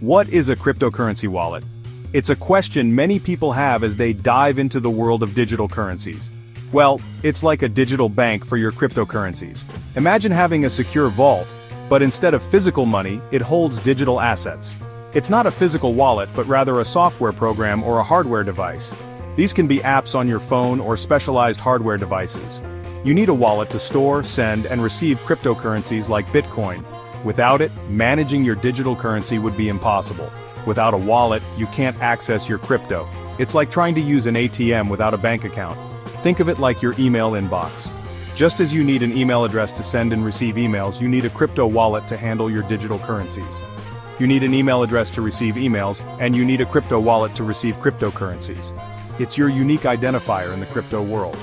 What is a cryptocurrency wallet? It's a question many people have as they dive into the world of digital currencies. Well, it's like a digital bank for your cryptocurrencies. Imagine having a secure vault, but instead of physical money, it holds digital assets. It's not a physical wallet, but rather a software program or a hardware device. These can be apps on your phone or specialized hardware devices. You need a wallet to store, send, and receive cryptocurrencies like Bitcoin. Without it, managing your digital currency would be impossible. Without a wallet, you can't access your crypto. It's like trying to use an ATM without a bank account. Think of it like your email inbox. Just as you need an email address to send and receive emails, you need a crypto wallet to handle your digital currencies. You need an email address to receive emails, and you need a crypto wallet to receive cryptocurrencies. It's your unique identifier in the crypto world.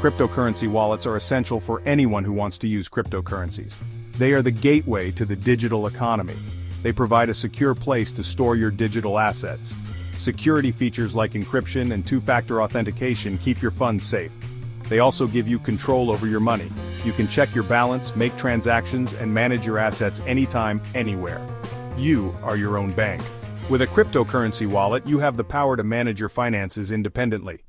Cryptocurrency wallets are essential for anyone who wants to use cryptocurrencies. They are the gateway to the digital economy. They provide a secure place to store your digital assets. Security features like encryption and two-factor authentication keep your funds safe. They also give you control over your money. You can check your balance, make transactions, and manage your assets anytime, anywhere. You are your own bank. With a cryptocurrency wallet, you have the power to manage your finances independently.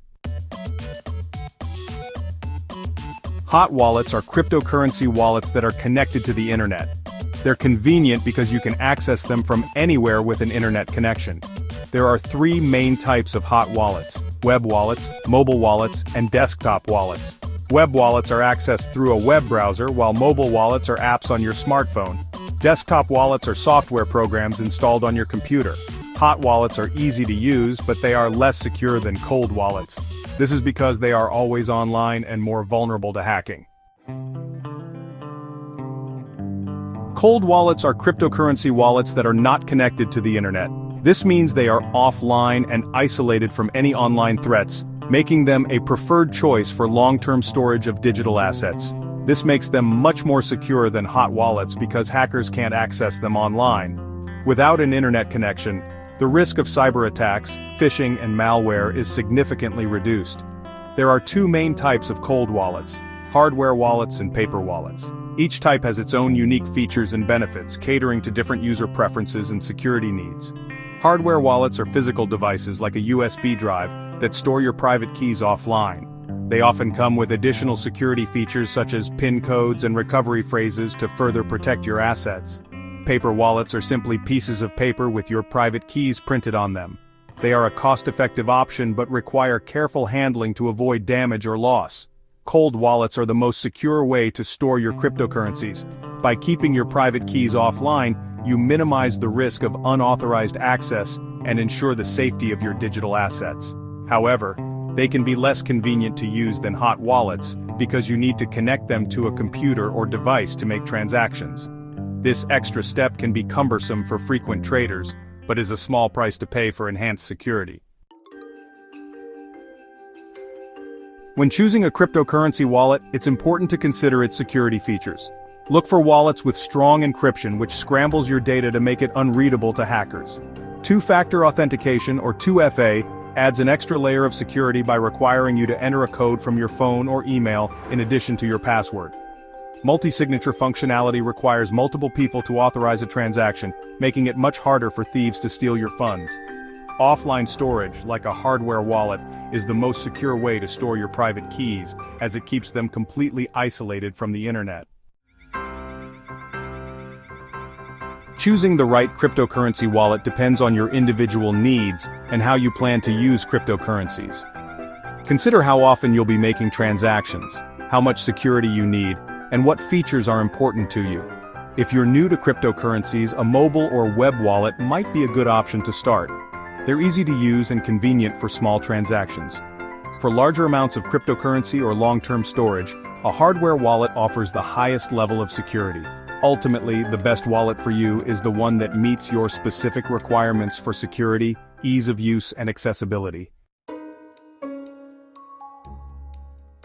Hot wallets are cryptocurrency wallets that are connected to the internet. They're convenient because you can access them from anywhere with an internet connection. There are three main types of hot wallets: web wallets, mobile wallets, and desktop wallets. Web wallets are accessed through a web browser, while mobile wallets are apps on your smartphone. Desktop wallets are software programs installed on your computer. Hot wallets are easy to use, but they are less secure than cold wallets. This is because they are always online and more vulnerable to hacking. Cold wallets are cryptocurrency wallets that are not connected to the internet. This means they are offline and isolated from any online threats, making them a preferred choice for long-term storage of digital assets. This makes them much more secure than hot wallets because hackers can't access them online. Without an internet connection, the risk of cyber attacks, phishing, and malware is significantly reduced. There are two main types of cold wallets: hardware wallets and paper wallets. Each type has its own unique features and benefits, catering to different user preferences and security needs. Hardware wallets are physical devices like a USB drive that store your private keys offline. They often come with additional security features such as PIN codes and recovery phrases to further protect your assets. Paper wallets are simply pieces of paper with your private keys printed on them. They are a cost-effective option but require careful handling to avoid damage or loss. Cold wallets are the most secure way to store your cryptocurrencies. By keeping your private keys offline, you minimize the risk of unauthorized access and ensure the safety of your digital assets. However, they can be less convenient to use than hot wallets because you need to connect them to a computer or device to make transactions. This extra step can be cumbersome for frequent traders, but is a small price to pay for enhanced security. When choosing a cryptocurrency wallet, it's important to consider its security features. Look for wallets with strong encryption, which scrambles your data to make it unreadable to hackers. Two-factor authentication, or 2FA, adds an extra layer of security by requiring you to enter a code from your phone or email in addition to your password. Multi-signature functionality requires multiple people to authorize a transaction, making it much harder for thieves to steal your funds. Offline storage, like a hardware wallet, is the most secure way to store your private keys, as it keeps them completely isolated from the internet. Choosing the right cryptocurrency wallet depends on your individual needs and how you plan to use cryptocurrencies. Consider how often you'll be making transactions, how much security you need, and what features are important to you. If you're new to cryptocurrencies, a mobile or web wallet might be a good option to start. They're easy to use and convenient for small transactions. For larger amounts of cryptocurrency or long-term storage, a hardware wallet offers the highest level of security. Ultimately, the best wallet for you is the one that meets your specific requirements for security, ease of use, and accessibility.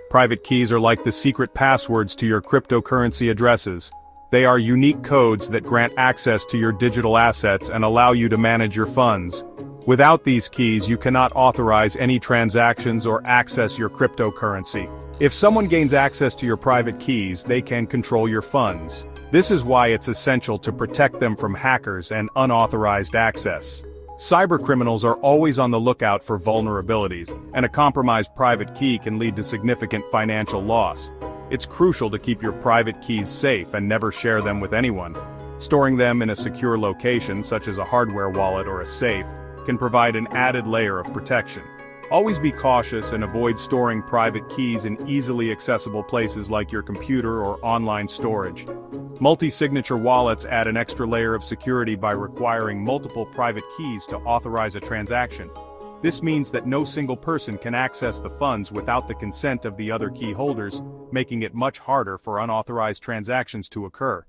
Private keys are like the secret passwords to your cryptocurrency addresses. They are unique codes that grant access to your digital assets and allow you to manage your funds. Without these keys, you cannot authorize any transactions or access your cryptocurrency. If someone gains access to your private keys, they can control your funds. This is why it's essential to protect them from hackers and unauthorized access. Cybercriminals are always on the lookout for vulnerabilities, and a compromised private key can lead to significant financial loss. It's crucial to keep your private keys safe and never share them with anyone. Storing them in a secure location, such as a hardware wallet or a safe, can provide an added layer of protection. Always be cautious and avoid storing private keys in easily accessible places like your computer or online storage. Multi-signature wallets add an extra layer of security by requiring multiple private keys to authorize a transaction. This means that no single person can access the funds without the consent of the other key holders, making it much harder for unauthorized transactions to occur.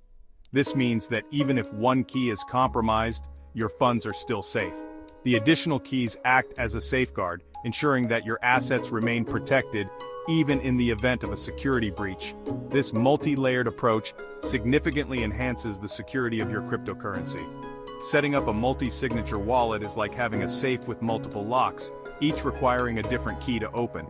This means that even if one key is compromised, your funds are still safe. The additional keys act as a safeguard, ensuring that your assets remain protected even in the event of a security breach. This multi-layered approach significantly enhances the security of your cryptocurrency. Setting up a multi-signature wallet is like having a safe with multiple locks, each requiring a different key to open.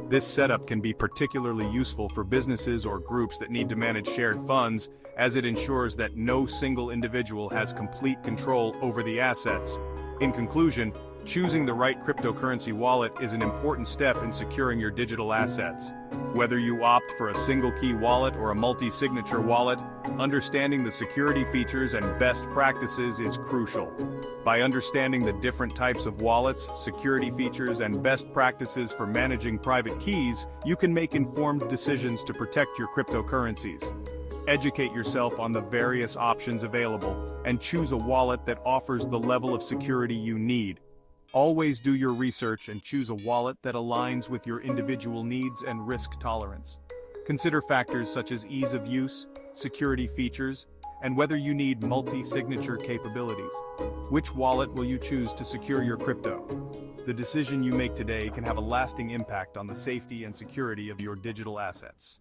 This setup can be particularly useful for businesses or groups that need to manage shared funds, as it ensures that no single individual has complete control over the assets. In conclusion, choosing the right cryptocurrency wallet is an important step in securing your digital assets. Whether you opt for a single-key wallet or a multi-signature wallet, understanding the security features and best practices is crucial. By understanding the different types of wallets, security features, and best practices for managing private keys, you can make informed decisions to protect your cryptocurrencies. Educate yourself on the various options available, and choose a wallet that offers the level of security you need. Always do your research and choose a wallet that aligns with your individual needs and risk tolerance. Consider factors such as ease of use, security features, and whether you need multi-signature capabilities. Which wallet will you choose to secure your crypto? The decision you make today can have a lasting impact on the safety and security of your digital assets.